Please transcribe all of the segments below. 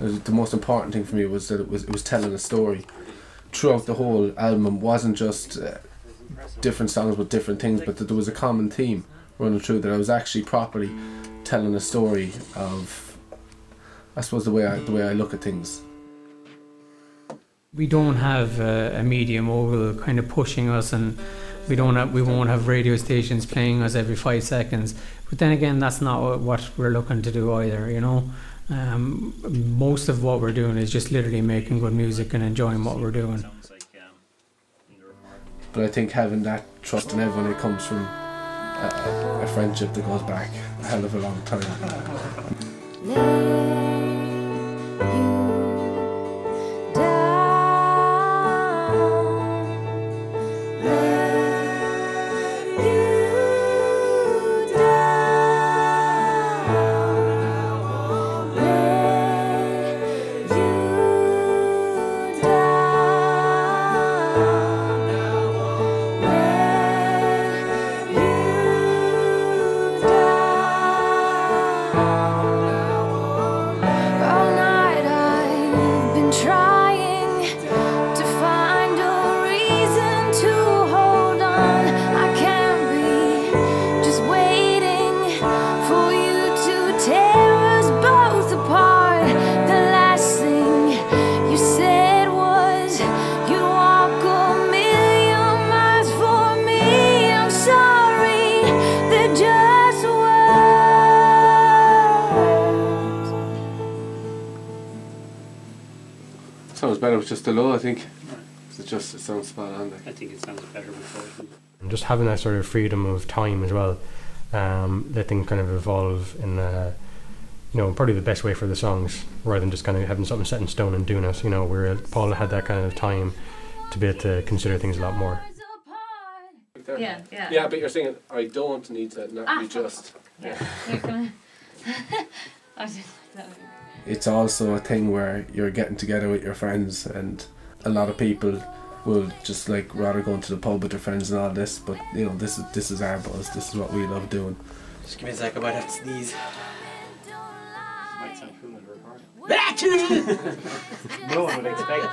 The most important thing for me was that it was telling a story. Throughout the whole album, it wasn't just different songs with different things, but that there was a common theme running through, that I was actually properly telling a story of, I suppose, the way I look at things. We don't have a media mogul kind of pushing us, and we won't have radio stations playing us every 5 seconds. But then again, that's not what we're looking to do either, you know. Most of what we're doing is just literally making good music and enjoying what we're doing. But I think having that trust in everyone, it comes from a friendship that goes back a hell of a long time. Sounds better with just the low, I think. It sounds spot on. I think it sounds better with both. And just having that sort of freedom of time as well, let things kind of evolve in, you know, probably the best way for the songs, rather than just kind of having something set in stone and doing it. You know, where Paul had that kind of time to be able to consider things a lot more. Yeah. Yeah, but you're saying I don't need to, not you just. Yeah. I just like that. It's also a thing where you're getting together with your friends, and a lot of people will just like rather going to the pub with their friends and all this, but you know, this is our buzz, this is what we love doing. Just give me a sec, I might have to sneeze. Might sound cool in the recording. No one would expect it.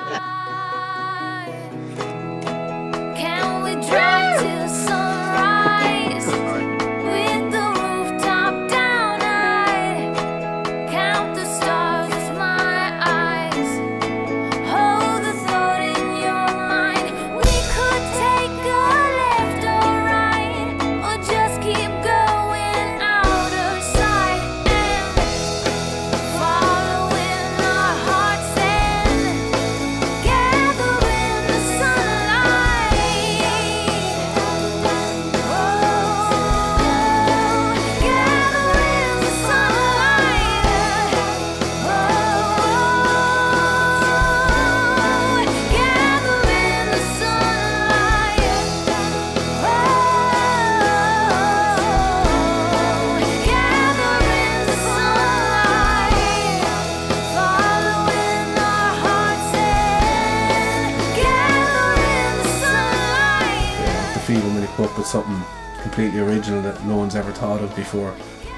Can we drive till sunrise with the rooftop down? I count the stars with my eyes, hold the thought in your mind. We could take a left or right, or just keep going out of sight and following our hearts and gather in the sunlight. Feeling when you come up with something completely original that no one's ever thought of before,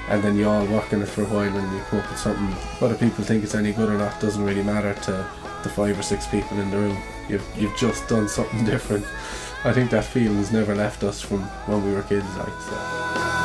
and then you all work on it for a while and you come up with something, whether people think it's any good or not doesn't really matter to the 5 or 6 people in the room. You've just done something different. I think that feeling's never left us from when we were kids, like, so.